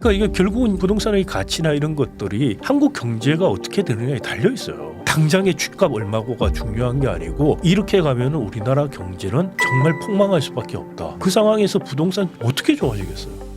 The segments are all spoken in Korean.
그러니까 이게 결국은 부동산의 가치나 이런 것들이 한국 경제가 어떻게 되느냐에 달려 있어요. 당장의 집값 얼마고가 중요한 게 아니고 이렇게 가면 우리나라 경제는 정말 폭망할 수밖에 없다. 그 상황에서 부동산 어떻게 좋아지겠어요?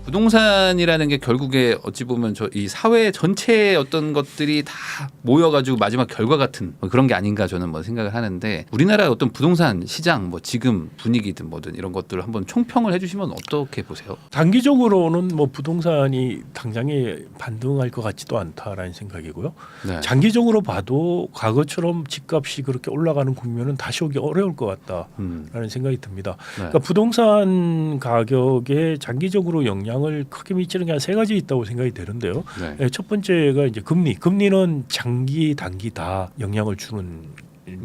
부동산이라는 게 결국에 어찌 보면 이 사회 전체의 어떤 것들이 다 모여가지고 마지막 결과 같은 그런 게 아닌가 저는 생각을 하는데 우리나라의 어떤 부동산 시장 지금 분위기든 뭐든 이런 것들을 한번 총평을 해주시면 어떻게 보세요? 단기적으로는 부동산이 당장에 반등할 것 같지도 않다라는 생각이고요. 네. 장기적으로 봐도 과거처럼 집값이 그렇게 올라가는 국면은 다시 오기 어려울 것 같다라는 생각이 듭니다. 네. 그러니까 부동산 가격에 장기적으로 영향을 크게 미치는 게 한 세 가지 있다고 생각이 되는데요. 네. 첫 번째가 이제 금리는 장기 단기 다 영향을 주는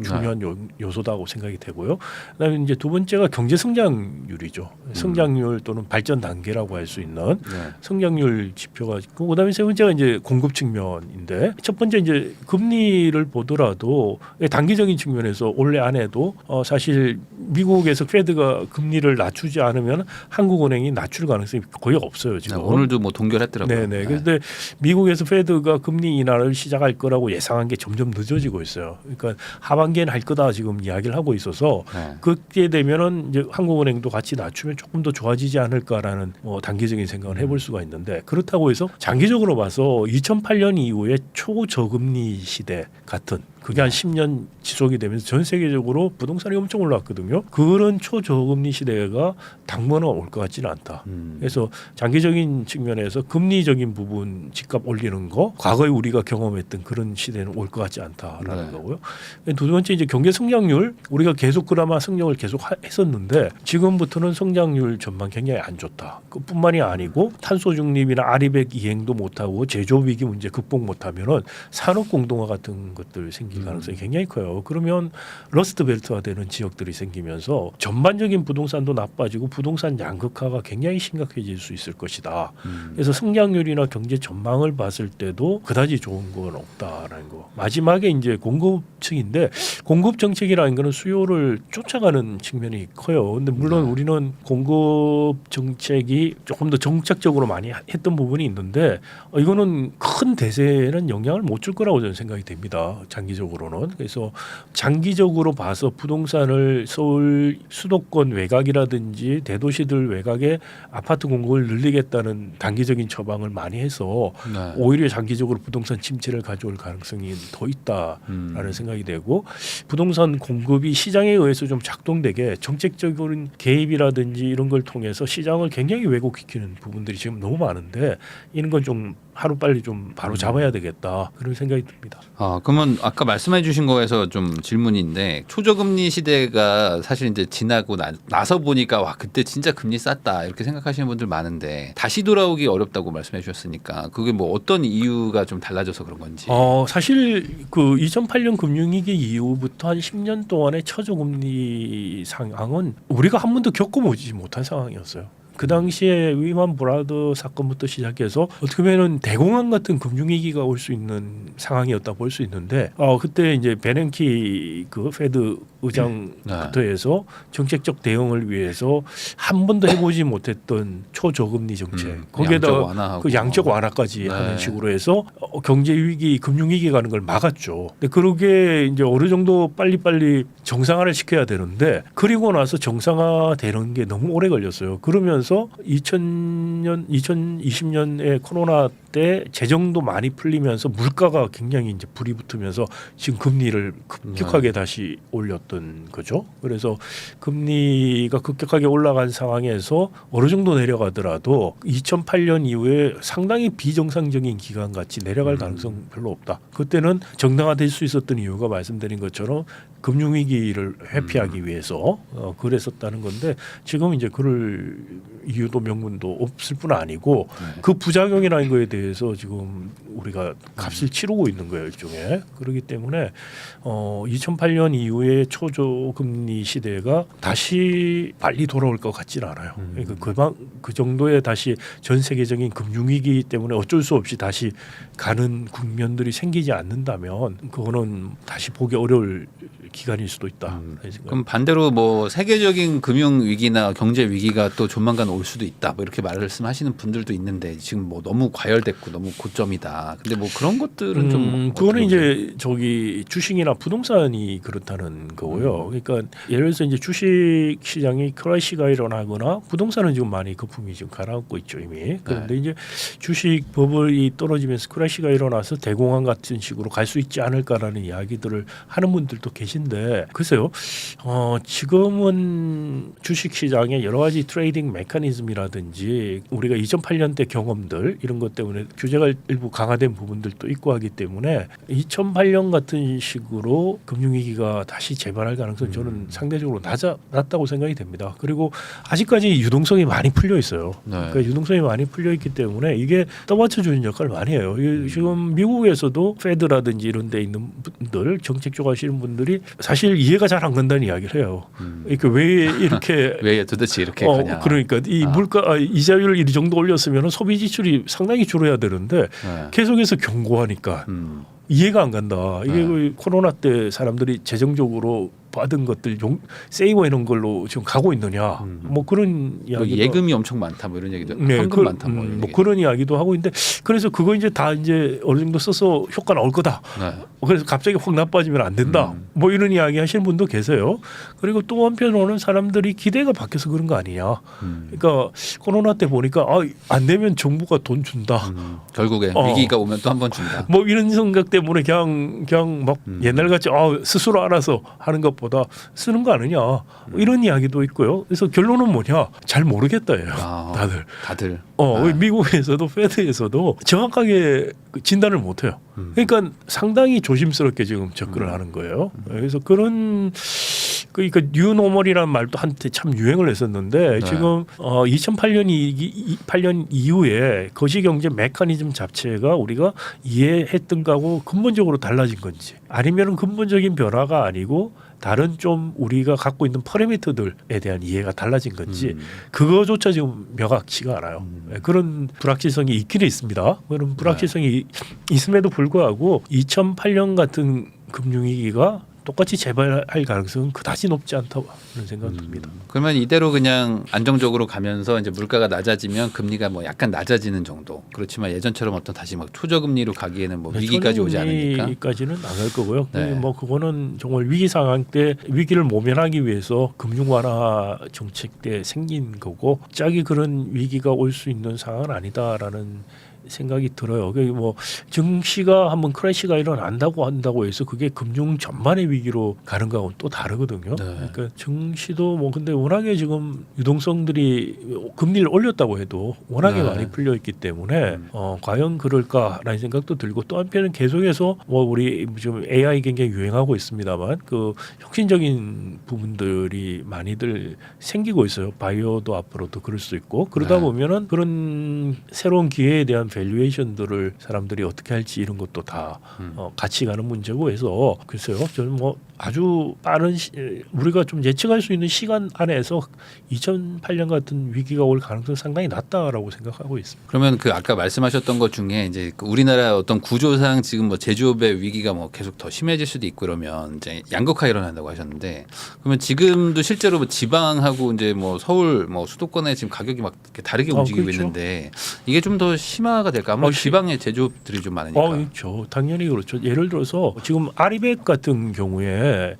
중요한 요소다고 생각이 되고요. 그다음에 이제 두 번째가 경제 성장률이죠. 성장률 또는 발전 단계라고 할 수 있는 성장률 지표가 있고, 그다음에 세 번째가 이제 공급 측면인데, 첫 번째 이제 금리를 보더라도 단기적인 측면에서 올해 안에도 사실 미국에서 페드가 금리를 낮추지 않으면 한국은행이 낮출 가능성이 거의 없어요 지금. 네, 오늘도 동결했더라고요. 네네. 그런데 미국에서 페드가 금리 인하를 시작할 거라고 예상한 게 점점 늦어지고 있어요. 그러니까 하반기에는 할 거다 지금 이야기를 하고 있어서 그때 되면은 이제 한국은행도 같이 낮추면 조금 더 좋아지지 않을까라는 단기적인 생각을 해볼 수가 있는데, 그렇다고 해서 장기적으로 봐서 2008년 이후에 초저금리 시대 같은 그게 한 10년 지속이 되면서 전 세계적으로 부동산이 엄청 올랐거든요. 그런 초저금리 시대가 당분간 올 것 같지는 않다. 그래서 장기적인 측면에서 금리적인 부분 집값 올리는 거 과거에 우리가 경험했던 그런 시대는 올 것 같지 않다라는 거고요. 두 번째 이제 경제 성장률, 우리가 계속 그나마 성장을 계속 했었는데 지금부터는 성장률 전망 굉장히 안 좋다. 그뿐만이 아니고 탄소 중립이나 아리백 이행도 못하고 제조 위기 문제 극복 못하면은 산업 공동화 같은 것들 생길 가능성이 굉장히 커요. 그러면 러스트 벨트화 되는 지역들이 생기면서 전반적인 부동산도 나빠지고 부동산 양극화가 굉장히 심각해질 수 있을 것이다. 그래서 성장률이나 경제 전망을 봤을 때도 그다지 좋은 건 없다라는 거. 마지막에 이제 공급층인데, 공급 정책이라는 거는 수요를 쫓아가는 측면이 커요. 근데 물론 우리는 공급 정책이 조금 더 정책적으로 많이 했던 부분이 있는데 이거는 큰 대세에는 영향을 못 줄 거라고 저는 생각이 됩니다. 장기적으로는. 그래서 장기적으로 봐서 부동산을 서울 수도권 외곽이라든지 대도시들 외곽에 아파트 공급을 늘리겠다는 단기적인 처방을 많이 해서 오히려 장기적으로 부동산 침체를 가져올 가능성이 더 있다라는 생각이 되고, 부동산 공급이 시장에 의해서 좀 작동되게 정책적인 개입이라든지 이런 걸 통해서 시장을 굉장히 왜곡시키는 부분들이 지금 너무 많은데 이런 건 좀 하루빨리 좀 바로 잡아야 되겠다, 그런 생각이 듭니다. 그러면 아까 말씀해 주신 거에서 좀 질문인데, 초저금리 시대가 사실 이제 지나고 나서 보니까 와 그때 진짜 금리 쌌다 이렇게 생각하시는 분들 많은데 다시 돌아오기 어렵다고 말씀해 주셨으니까 그게 어떤 이유가 좀 달라져서 그런 건지. 사실 그 2008년 금융위기 이후부터 한 10년 동안의 초저금리 상황은 우리가 한 번도 겪어보지 못한 상황이었어요. 그 당시에 위만 브라더 사건부터 시작해서 어떻게 보면 대공황 같은 금융위기가 올 수 있는 상황이었다 볼 수 있는데, 그때 이제 베냉키 그 페드 의장부터 해서 정책적 대응을 위해서 한 번도 해보지 못했던 초저금리 정책, 거기에다 그 양적 완화까지 하는 식으로 해서 경제 위기, 금융 위기 가는 걸 막았죠. 근데 그러게 이제 어느 정도 빨리빨리 정상화를 시켜야 되는데, 그리고 나서 정상화되는 게 너무 오래 걸렸어요. 그러면서 2020년에 코로나 때 재정도 많이 풀리면서 물가가 굉장히 이제 불이 붙으면서 지금 금리를 급격하게 다시 올렸던 거죠. 그래서 금리가 급격하게 올라간 상황에서 어느 정도 내려가더라도 2008년 이후에 상당히 비정상적인 기간 같이 내려갈 가능성 별로 없다. 그때는 정당화될 수 있었던 이유가 말씀드린 것처럼 금융위기를 회피하기 위해서 그랬었다는 건데, 지금 이제 그럴 이유도 명분도 없을 뿐 아니고 그 부작용이라는 거에 대해서 대해서 지금 우리가 값을 치르고 있는 거예요, 일종의. 그렇기 때문에 2008년 이후에 초저금리 시대가 다시 빨리 돌아올 것 같지는 않아요. 그러니까 그 정도의 다시 전 세계적인 금융위기 때문에 어쩔 수 없이 다시 가는 국면들이 생기지 않는다면 그거는 다시 보기 어려울 기간일 수도 있다. 그럼 반대로 뭐 세계적인 금융 위기나 경제 위기가 또 조만간 올 수도 있다. 뭐 이렇게 말씀하시는 분들도 있는데 지금 뭐 너무 과열됐고 너무 고점이다. 근데 뭐 그런 것들은 좀 그거는 이제 저기 주식이나 부동산이 그렇다는 거고요. 그러니까 예를 들어서 이제 주식 시장이 크래시가 일어나거나 부동산은 지금 많이 거품이 지금 가라앉고 있죠 이미. 그런데 이제 주식 버블이 떨어지면서 크래시가 일어나서 대공황 같은 식으로 갈 수 있지 않을까라는 이야기들을 하는 분들도 계신데 글쎄요. 지금은 주식 시장에 여러 가지 트레이딩 메커니즘이라든지 우리가 2008년 때 경험들 이런 것 때문에 규제가 일부 강화된 부분들도 있고 하기 때문에 2008년 같은 식으로 금융위기가 다시 재발할 가능성은 저는 상대적으로 낮다고 생각이 됩니다. 그리고 아직까지 유동성이 많이 풀려 있어요. 그러니까 유동성이 많이 풀려 있기 때문에 이게 떠받쳐주는 역할을 많이 해요. 지금 미국에서도 페드라든지 이런 데 있는 분들 정책 쪽 하시는 분들이 사실 이해가 잘 안 간다는 이야기를 해요. 그러니까 왜 이렇게 왜 도대체 이렇게 가냐. 그러니까 이 물가 이자율을 이 정도 올렸으면 소비 지출이 상당히 줄어야 되는데 계속해서 경고하니까 이해가 안 간다. 이게 그 코로나 때 사람들이 재정적으로 받은 것들 세이버 이런 걸로 지금 가고 있느냐. 뭐 그런 이야기. 예금이 엄청 많다. 뭐 이런 얘기도. 현금 많다. 뭐 그런 이야기도 하고 있는데 그래서 그거 이제 다 이제 어느 정도 써서 효과 나올 거다. 그래서 갑자기 확 나빠지면 안 된다. 뭐 이런 이야기 하시는 분도 계세요. 그리고 또 한편으로는 사람들이 기대가 바뀌어서 그런 거 아니냐. 그러니까 코로나 때 보니까 안 되면 정부가 돈 준다. 결국에 위기가 오면 또 한 번 준다. 뭐 이런 생각 때문에 그냥 막 옛날같이 스스로 알아서 하는 것보다 쓰는 거 아니냐. 이런 이야기도 있고요. 그래서 결론은 뭐냐. 잘 모르겠다예요. 다들. 미국에서도 페드에서도 정확하게 진단을 못 해요. 그러니까 상당히 조심스럽게 지금 접근을 하는 거예요. 그래서 그러니까 뉴노멀이라는 말도 한때 참 유행을 했었는데 지금 2008년 이후에 거시경제 메커니즘 자체가 우리가 이해했던 거하고 근본적으로 달라진 건지 아니면 근본적인 변화가 아니고 다른 좀 우리가 갖고 있는 파라미터들에 대한 이해가 달라진 건지 그거조차 지금 명확치가 않아요. 그런 불확실성이 있기는 있습니다. 그런 불확실성이 있음에도 불구하고 2008년 같은 금융위기가 똑같이 재발할 가능성은 그다지 높지 않다고 그런 생각이 듭니다. 그러면 이대로 그냥 안정적으로 가면서 이제 물가가 낮아지면 금리가 뭐 약간 낮아지는 정도. 그렇지만 예전처럼 어떤 다시 막 초저금리로 가기에는 뭐 위기까지 오지 않으니까. 위기까지는 안 갈 거고요. 뭐 그거는 정말 위기 상황 때 위기를 모면하기 위해서 금융 완화 정책 때 생긴 거고 짝이 그런 위기가 올 수 있는 상황은 아니다라는 생각이 들어요. 뭐 증시가 한번 크래시가 일어난다고 한다고 해서 그게 금융 전반의 위기로 가는 거하고는 또 다르거든요. 그러니까 증시도 뭐 근데 워낙에 지금 유동성들이 금리를 올렸다고 해도 워낙에 많이 풀려 있기 때문에 과연 그럴까라는 생각도 들고 또 한편은 계속해서 뭐 우리 지금 AI 굉장히 유행하고 있습니다만 그 혁신적인 부분들이 많이들 생기고 있어요. 바이오도 앞으로도 그럴 수 있고 그러다 보면은 그런 새로운 기회에 대한 밸류에이션들을 사람들이 어떻게 할지 이런 것도 다 같이 가는 문제고 해서 글쎄요. 저는 뭐 아주 빠른 우리가 좀 예측할 수 있는 시간 안에서 2008년 같은 위기가 올 가능성이 상당히 낮다라고 생각하고 있습니다. 그러면 그 아까 말씀하셨던 것 중에 이제 그 우리나라 어떤 구조상 지금 뭐 제조업의 위기가 뭐 계속 더 심해질 수도 있고 그러면 이제 양극화 일어난다고 하셨는데 그러면 지금도 실제로 뭐 지방하고 이제 뭐 서울 뭐 수도권에 지금 가격이 막 이렇게 다르게 움직이고 그렇죠. 있는데 이게 좀 더 심화가 될까? 아무래도 지방에 제조업들이 좀 많으니까. 그렇죠. 당연히 그렇죠. 예를 들어서 지금 아리백 같은 경우에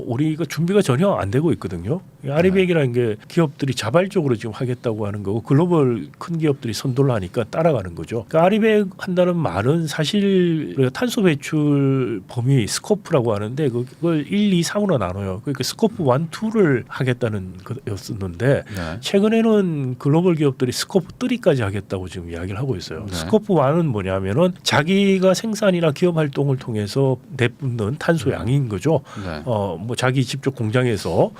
우리가 준비가 전혀 안 되고 있거든요. 아리백이라는 게 기업들이 자발적으로 지금 하겠다고 하는 거고 글로벌 큰 기업들이 선도를 하니까 따라가는 거죠. 그러니까 아리백 한다는 말은 사실 우리가 탄소 배출 범위 스코프라고 하는데 그걸 1, 2, 3으로 나눠요. 그러니까 스코프 1, 2를 하겠다는 거였었는데 최근에는 글로벌 기업들이 스코프 3까지 하겠다고 지금 이야기를 하고 있어요. 스코프 1은 뭐냐면은 자기가 생산이나 기업 활동을 통해서 내뿜는 탄소 양인 거죠. 뭐 자기 직접 공장에서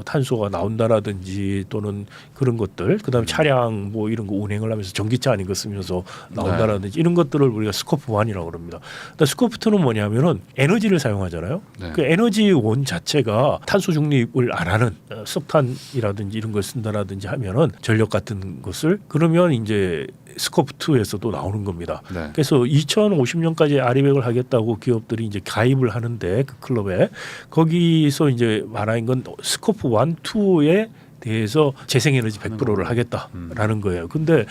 탄소 요소가 나온다라든지 또는 그런 것들, 그다음에 차량 뭐 이런 거 운행을 하면서 전기차 아닌 거 쓰면서 나온다라든지 이런 것들을 우리가 스코프 1이라고 합니다. 스코프 2는 뭐냐면은 에너지를 사용하잖아요. 네. 그 에너지원 자체가 탄소 중립을 안 하는 석탄이라든지 이런 걸 쓴다라든지 하면은 전력 같은 것을 그러면 이제 스코프 2에서도 나오는 겁니다. 네. 그래서 2050년까지 아리백을 하겠다고 기업들이 이제 가입을 하는데 그 클럽에 거기서 이제 말하는 건 스코프 1, 2에 대해서 재생에너지 100%를 하겠다라는 거예요. 근데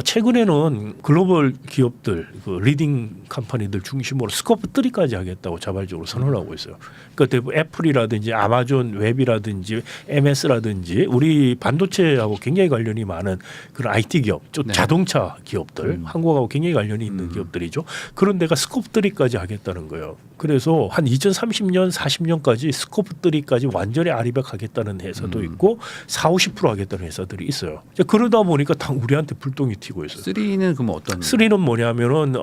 최근에는 글로벌 기업들, 그 리딩 컴퍼니들 중심으로 스코프 3까지 하겠다고 자발적으로 선언하고 있어요. 그러니까 대부분 애플이라든지 아마존 웹이라든지 MS라든지 우리 반도체하고 굉장히 관련이 많은 그런 IT 기업, 네. 자동차 기업들, 한국하고 굉장히 관련이 있는 기업들이죠. 그런 데가 스코프 3까지 하겠다는 거예요. 그래서 한 2030년, 40년까지 스코프 3까지 완전히 아리백하겠다는 회사도 있고 40~50% 하겠다는 회사들이 있어요. 그러다 보니까 다 우리한테 불똥이 튀고 있어요. 3는 그러면 어떤? 3는 뭐냐면은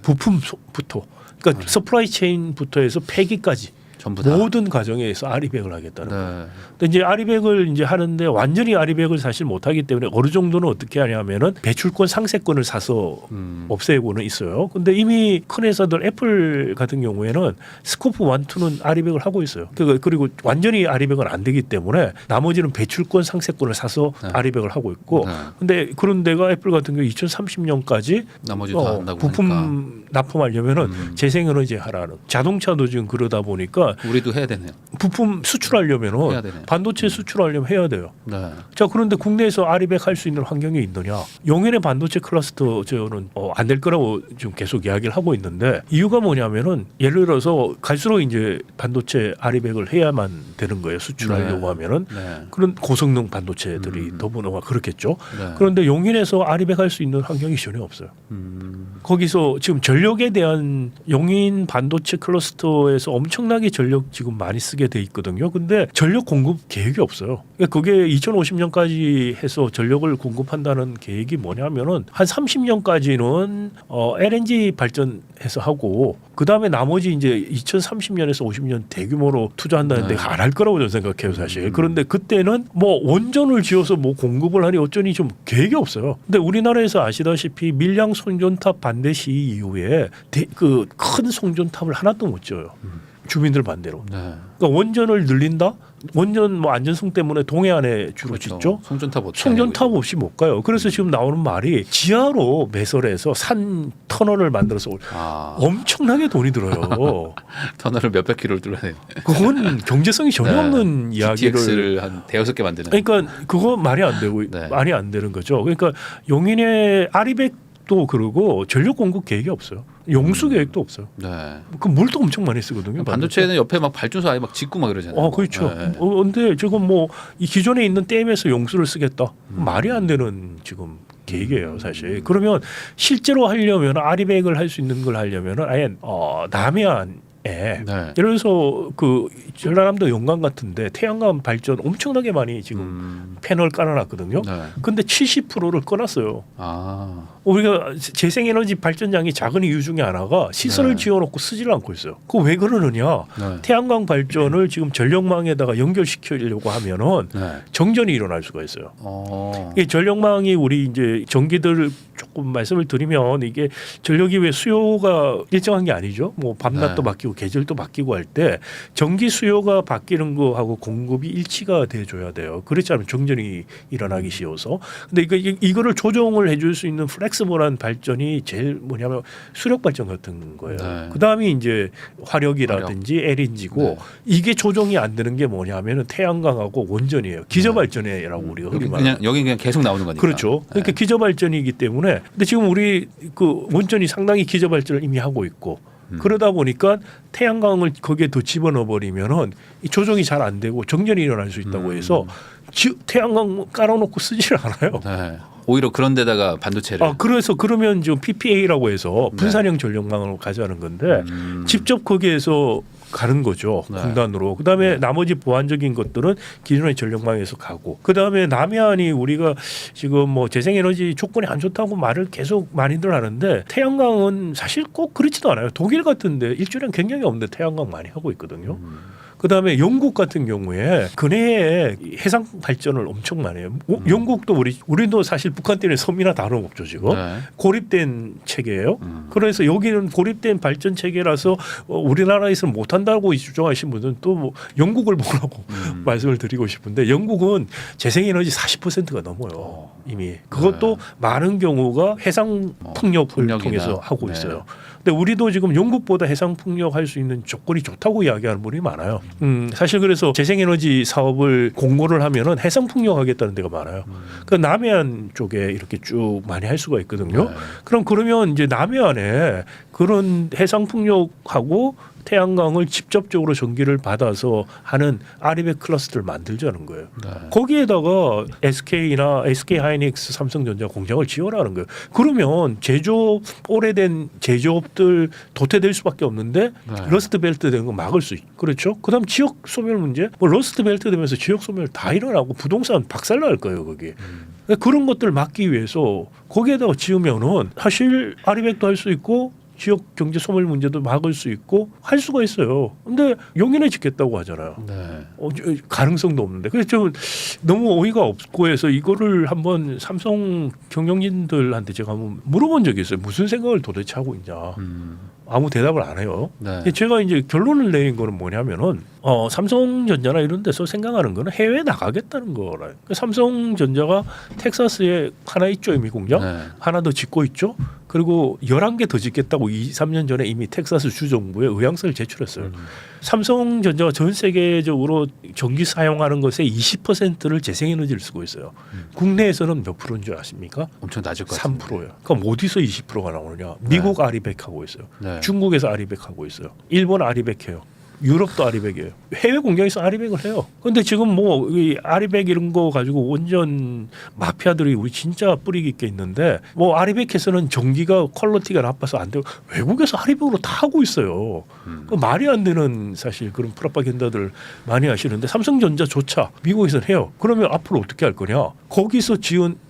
부품부터, 그러니까 서플라이 체인부터 해서 폐기까지 전부 다. 모든 과정에서 아리백을 하겠다는 네. 거예요. 근데 이제 아리백을 이제 하는데 완전히 아리백을 사실 못 하기 때문에 어느 정도는 어떻게 하냐면은 배출권 상세권을 사서 없애고는 있어요. 근데 이미 큰 회사들 애플 같은 경우에는 스코프 1, 2는 아리백을 하고 있어요. 그리고 완전히 아리백은 안 되기 때문에 나머지는 배출권 상세권을 사서 네. 아리백을 하고 있고 네. 근데 그런 데가 애플 같은 경우 2030년까지 나머지 다 한다고 부품 하니까. 납품하려면은 재생에너지 하라는 자동차도 지금 그러다 보니까 우리도 해야 되네요. 부품 수출하려면은 해야 되네. 반도체 수출하려면 해야 돼요. 네. 자 그런데 국내에서 아리백 할 수 있는 환경이 있느냐? 용인의 반도체 클러스터 저는 안 될 거라고 지금 계속 이야기를 하고 있는데 이유가 뭐냐면은 예를 들어서 갈수록 이제 반도체 아리백을 해야만 되는 거예요. 수출하려고 하면은 네. 그런 고성능 반도체들이 더불어나 그렇겠죠. 네. 그런데 용인에서 아리백 할 수 있는 환경이 전혀 없어요. 거기서 지금 전력에 대한 용인 반도체 클러스터에서 엄청나게 전력 지금 많이 쓰게 돼 있거든요. 근데 전력 공급 계획이 없어요. 그러니까 그게 2050년까지 해서 전력을 공급한다는 계획이 뭐냐면은 한 30년까지는 LNG 발전해서 하고 그 다음에 나머지 이제 2030년에서 50년 대규모로 투자한다는데 안 할 거라고 저는 생각해요, 사실. 그런데 그때는 뭐 원전을 지어서 뭐 공급을 하니 어쩌니 좀 계획이 없어요. 근데 우리나라에서 아시다시피 밀양 송전탑 반대 시위 이후에 그 큰 송전탑을 하나도 못 지어요. 주민들 반대로. 네. 그러니까 원전을 늘린다? 원전 뭐 안전성 때문에 동해안에 주로 그렇죠. 짓죠. 송전탑 어떻게 송전탑 하냐고요. 없이 못 가요. 그래서 지금 나오는 말이 지하로 매설해서 산 터널을 만들어서 엄청나게 돈이 들어요. 터널을 몇백 킬로를 뚫어야 돼요. 그건 경제성이 전혀 네. 없는 이야기를. GTX를 한 대여섯 개 만드는. 그러니까 그거 말이 안 되고 네. 말이 안 되는 거죠. 그러니까 용인의 아리백도 그러고 전력 공급 계획이 없어요. 용수 계획도 없어요. 네. 그 물도 엄청 많이 쓰거든요. 반도체는 옆에 막 발전소 아예 막 짓고 막 그러잖아요. 그렇죠. 네. 근데 지금 뭐 이 기존에 있는 댐에서 용수를 쓰겠다. 말이 안 되는 지금 계획이에요, 사실. 그러면 실제로 하려면 아리백을 할 수 있는 걸 하려면 아예 남해안 네. 예를 들어서 그 전라남도 영광 같은데 태양광 발전 엄청나게 많이 지금 패널 깔아놨거든요. 네. 근데 70%를 꺼놨어요. 우리가 재생에너지 발전량이 작은 이유 중에 하나가 시설을 네. 지어놓고 쓰지를 않고 있어요. 그거 왜 그러느냐? 네. 태양광 발전을 지금 전력망에다가 연결시키려고 하면은 네. 정전이 일어날 수가 있어요. 이 전력망이 우리 이제 전기들 조금 말씀을 드리면 이게 전력이 왜 수요가 일정한 게 아니죠. 뭐 밤낮도 네. 바뀌고 계절도 바뀌고 할 때 전기 수요가 바뀌는 거하고 공급이 일치가 돼줘야 돼요. 그렇지 않으면 정전이 일어나기 쉬워서. 근데 이거를 조정을 해줄 수 있는 플렉스블한 발전이 제일 뭐냐면 수력 발전 같은 거예요. 네. 그 다음이 이제 화력이라든지 LNG고 네. 이게 조정이 안 되는 게 뭐냐면은 태양광하고 원전이에요. 기저발전이라고 우리가 흔히 말하는. 여기 그냥 계속 나오는 거니까. 그렇죠. 그러니까 기저발전이기 때문에 근데 지금 우리 그 원전이 상당히 기저발전을 이미 하고 있고 그러다 보니까 태양광을 거기에 더 집어넣어 버리면은 이 조정이 잘 안 되고 정전이 일어날 수 있다고 해서 태양광 깔아놓고 쓰지를 않아요. 네. 오히려 그런 데다가 반도체를. 그래서 그러면 지금 PPA라고 해서 분산형 전력망으로 가져가는 건데 직접 거기에서 가는 거죠. 네. 공단으로. 그다음에 나머지 보완적인 것들은 기존의 전력망에서 가고. 그다음에 남해안이 우리가 지금 뭐 재생에너지 조건이 안 좋다고 말을 계속 많이들 하는데 태양광은 사실 꼭 그렇지도 않아요. 독일 같은데 일조량 굉장히 없는데 태양광 많이 하고 있거든요. 그다음에 영국 같은 경우에 근해에 해상 발전을 엄청 많이 해요. 영국도 우리도 사실 북한 때는 섬이나 다름없죠 지금. 네. 고립된 체계예요. 그래서 여기는 고립된 발전 체계라서 우리나라에서는 못한다고 주장하신 분은 또 뭐 영국을 보라고 말씀을 드리고 싶은데 영국은 재생에너지 40%가 넘어요 이미. 그것도 많은 경우가 해상 풍력을 풍력이나. 통해서 하고 네. 있어요. 근데 우리도 지금 영국보다 해상 풍력할 수 있는 조건이 좋다고 이야기하는 분이 많아요. 사실 그래서 재생에너지 사업을 공고를 하면은 해상 풍력하겠다는 데가 많아요. 그 남해안 쪽에 이렇게 쭉 많이 할 수가 있거든요. 네. 그러면 이제 남해안에 그런 해상 풍력하고 태양광을 직접적으로 전기를 받아서 하는 아리백 클러스터를 만들자는 거예요. 네. 거기에다가 SK나 SK하이닉스, 삼성전자 공장을 지어라는 거예요. 그러면 제조업 오래된 제조업들 도태될 수밖에 없는데 네. 러스트 벨트 되는 거 막을 수 있고 그렇죠. 그다음 지역 소멸 문제, 뭐 러스트 벨트 되면서 지역 소멸 다 일어나고 부동산 박살날 거예요 거기. 그런 것들을 막기 위해서 거기에다가 지으면은 사실 아리백도 할 수 있고. 지역 경제 소멸 문제도 막을 수 있고 할 수가 있어요. 근데 용인에 짓겠다고 하잖아요. 네. 가능성도 없는데 그래서 좀 너무 어이가 없고 해서 이거를 한번 삼성 경영진들한테 제가 한번 물어본 적이 있어요. 무슨 생각을 도대체 하고 있냐. 아무 대답을 안 해요. 네. 제가 이제 결론을 내린 거는 뭐냐면은 삼성전자나 이런 데서 생각하는 거는 해외에 나가겠다는 거라. 삼성전자가 텍사스에 하나 있죠 이미 공장. 네. 하나 더 짓고 있죠. 그리고 11개 더 짓겠다고 2-3년 전에 이미 텍사스 주정부에 의향서를 제출했어요. 삼성전자가 전 세계적으로 전기 사용하는 것의 20%를 재생에너지를 쓰고 있어요. 국내에서는 몇 프로인 줄 아십니까? 엄청 낮을 것 같은데. 3%예요. 그럼 어디서 20%가 나오느냐? 미국 아리백 하고 있어요. 네. 중국에서 아리백 하고 있어요. 일본 아리백 해요. 유럽도 아리백이에요. 해외 공장에서 아리백을 해요. 그런데 지금 뭐 이 아리백 이런 거 가지고 완전 마피아들이 우리 진짜 뿌리 깊게 있는데 뭐 아리백에서는 전기가 퀄리티가 나빠서 안 되고 외국에서 아리백으로 다 하고 있어요. 그 말이 안 되는 사실 그런 프로파간다들 많이 하시는데 삼성전자조차 미국에서는 해요. 그러면 앞으로 어떻게 할 거냐? 거기서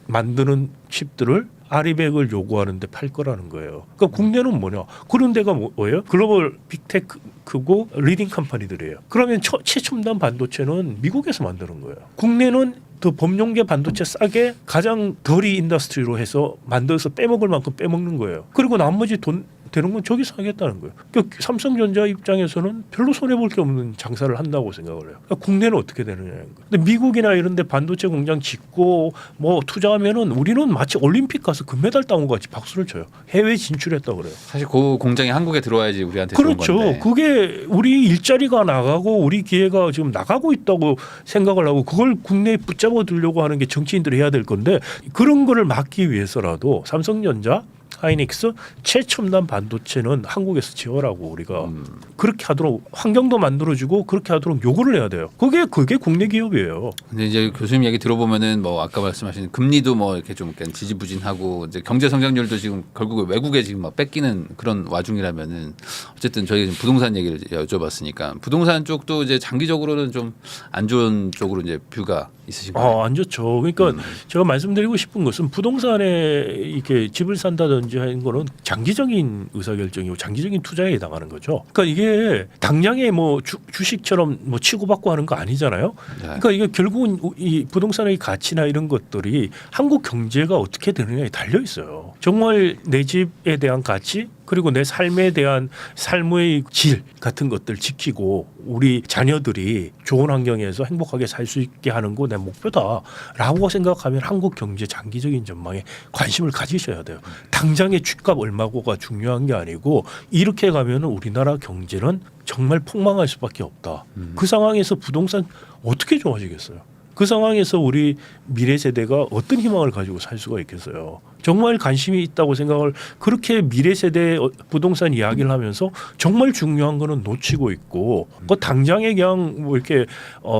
만드는 칩들을 아리백을 요구하는데 팔 거라는 거예요. 그러니까 국내는 뭐냐? 그런 데가 뭐예요? 글로벌 빅테크고 리딩 컴퍼니들이에요. 그러면 최첨단 반도체는 미국에서 만드는 거예요. 국내는 더 범용계 반도체 싸게 가장 덜이 인더스트리로 해서 만들어서 빼먹을 만큼 빼먹는 거예요. 그리고 나머지 돈 되는 건 저기서 하겠다는 거예요. 그러니까 삼성전자 입장에서는 별로 손해볼 게 없는 장사를 한다고 생각을 해요. 그러니까 국내는 어떻게 되느냐는 거예요. 근데 미국이나 이런 데 반도체 공장 짓고 뭐 투자하면은 우리는 마치 올림픽 가서 금메달 따온 것 같이 박수를 쳐요. 해외 진출했다고 그래요. 사실 그 공장이 한국에 들어와야지 우리한테 좋은 그렇죠. 건데. 그게 우리 일자리가 나가고 우리 기회가 지금 나가고 있다고 생각을 하고 그걸 국내에 붙잡아 두려고 하는 게 정치인들이 해야 될 건데 그런 거를 막기 위해서라도 삼성전자 하이닉스 최첨단 반도체는 한국에서 지어라고 우리가 그렇게 하도록 환경도 만들어주고 그렇게 하도록 요구를 해야 돼요. 그게 국내 기업이에요. 근데 이제 교수님 얘기 들어보면은 뭐 아까 말씀하신 금리도 뭐 이렇게 좀 약간 지지부진하고 이제 경제 성장률도 지금 결국에 외국에 지금 막 뺏기는 그런 와중이라면은 어쨌든 저희가 지금 부동산 얘기를 여쭤봤으니까 부동산 쪽도 이제 장기적으로는 좀 안 좋은 쪽으로 이제 뷰가 있으신가요? 안 좋죠. 그러니까 제가 말씀드리고 싶은 것은 부동산에 이렇게 집을 산다든지 하는 거는 장기적인 의사결정이고 장기적인 투자에 해당하는 거죠. 그러니까 이게 당장에 뭐 주식처럼 뭐 치고받고 하는 거 아니잖아요. 네. 그러니까 이게 결국은 이 부동산의 가치나 이런 것들이 한국 경제가 어떻게 되느냐에 달려 있어요. 정말 내 집에 대한 가치 그리고 내 삶에 대한 삶의 질 같은 것들 지키고 우리 자녀들이 좋은 환경에서 행복하게 살 수 있게 하는 거 내 목표다라고 생각하면 한국 경제 장기적인 전망에 관심을 가지셔야 돼요. 당장의 집값 얼마고가 중요한 게 아니고 이렇게 가면은 우리나라 경제는 정말 폭망할 수밖에 없다. 그 상황에서 부동산 어떻게 좋아지겠어요? 그 상황에서 우리 미래 세대가 어떤 희망을 가지고 살 수가 있겠어요. 정말 관심이 있다고 생각을 그렇게 미래 세대 부동산 이야기를 하면서 정말 중요한 거는 놓치고 있고 그 당장에 그냥 뭐 이렇게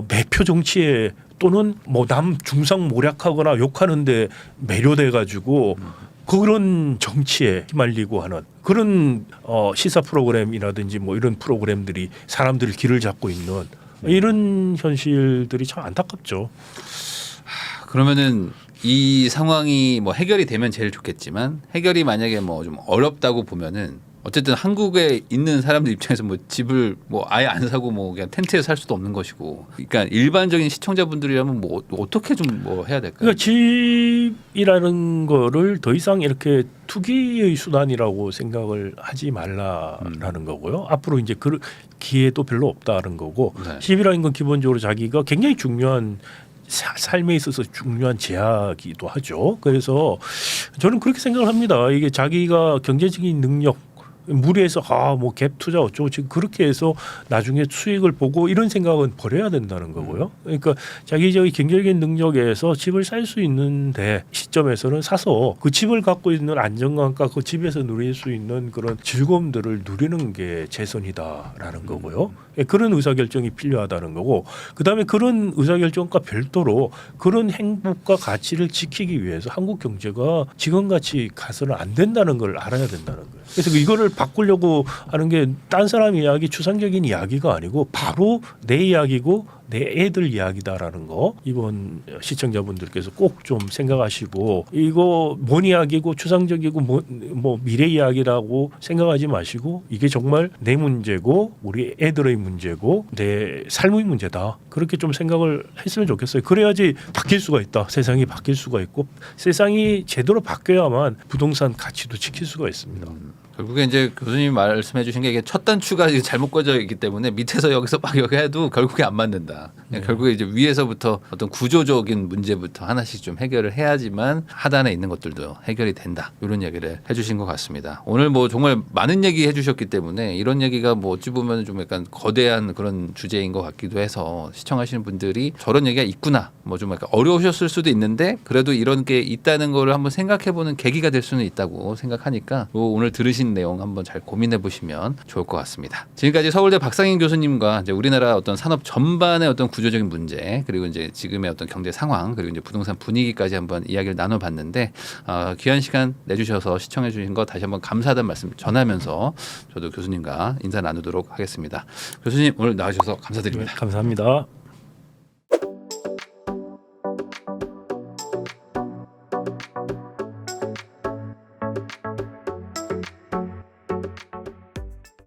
매표 정치에 또는 뭐 남 중상 모략하거나 욕하는데 매료돼 가지고 그런 정치에 휘말리고 하는 그런 시사 프로그램이라든지 뭐 이런 프로그램들이 사람들을 길을 잡고 있는 이런 현실들이 참 안타깝죠. 그러면은 이 상황이 뭐 해결이 되면 제일 좋겠지만 해결이 만약에 뭐 좀 어렵다고 보면은 어쨌든 한국에 있는 사람들 입장에서 뭐 집을 뭐 아예 안 사고 뭐 그냥 텐트에 살 수도 없는 것이고, 그러니까 일반적인 시청자분들이라면 뭐 어떻게 좀 뭐 해야 될까요? 그러니까 집이라는 거를 더 이상 이렇게 투기의 수단이라고 생각을 하지 말라라는 거고요. 앞으로 이제 그 기회도 별로 없다는 거고, 네. 집이라는 건 기본적으로 자기가 굉장히 중요한 삶에 있어서 중요한 제약이기도 하죠. 그래서 저는 그렇게 생각을 합니다. 이게 자기가 경제적인 능력 무리해서 뭐 갭 투자 어쩌고 지금 그렇게 해서 나중에 수익을 보고 이런 생각은 버려야 된다는 거고요. 그러니까 자기적인 경제적인 능력에서 집을 살 수 있는데 시점에서는 사서 그 집을 갖고 있는 안정감과 그 집에서 누릴 수 있는 그런 즐거움들을 누리는 게 최선이다라는 거고요. 그런 의사결정이 필요하다는 거고, 그다음에 그런 의사결정과 별도로 그런 행복과 가치를 지키기 위해서 한국 경제가 지금같이 가서는 안 된다는 걸 알아야 된다는 거예요. 그래서 이거를 바꾸려고 하는 게 딴 사람 이야기, 추상적인 이야기가 아니고 바로 내 이야기고 내 애들 이야기다라는 거 이번 시청자분들께서 꼭 좀 생각하시고, 이거 뭔 이야기고 추상적이고 뭐 미래 이야기라고 생각하지 마시고 이게 정말 내 문제고 우리 애들의 문제고 내 삶의 문제다, 그렇게 좀 생각을 했으면 좋겠어요. 그래야지 바뀔 수가 있다. 세상이 바뀔 수가 있고 세상이 제대로 바뀌어야만 부동산 가치도 지킬 수가 있습니다. 결국에 이제 교수님이 말씀해 주신 게 이게 첫 단추가 잘못 꽂아 있기 때문에 밑에서 여기서 막 여기 해도 결국에 안 맞는다. 결국에 이제 위에서부터 어떤 구조적인 문제부터 하나씩 좀 해결을 해야지만 하단에 있는 것들도 해결이 된다. 이런 얘기를 해주신 것 같습니다. 오늘 뭐 정말 많은 얘기 해주셨기 때문에 이런 얘기가 뭐 어찌 보면 좀 약간 거대한 그런 주제인 것 같기도 해서 시청하시는 분들이 저런 얘기가 있구나, 뭐 좀 약간 어려우셨을 수도 있는데 그래도 이런 게 있다는 거를 한번 생각해보는 계기가 될 수는 있다고 생각하니까 오늘 들으신 내용 한번 잘 고민해 보시면 좋을 것 같습니다. 지금까지 서울대 박상인 교수님과 이제 우리나라 어떤 산업 전반의 어떤 구조적인 문제, 그리고 이제 지금의 어떤 경제 상황, 그리고 이제 부동산 분위기까지 한번 이야기를 나눠봤는데 귀한 시간 내주셔서 시청해 주신 거 다시 한번 감사하다는 말씀 전하면서 저도 교수님과 인사 나누도록 하겠습니다. 교수님 오늘 나와주셔서 감사드립니다. 감사합니다.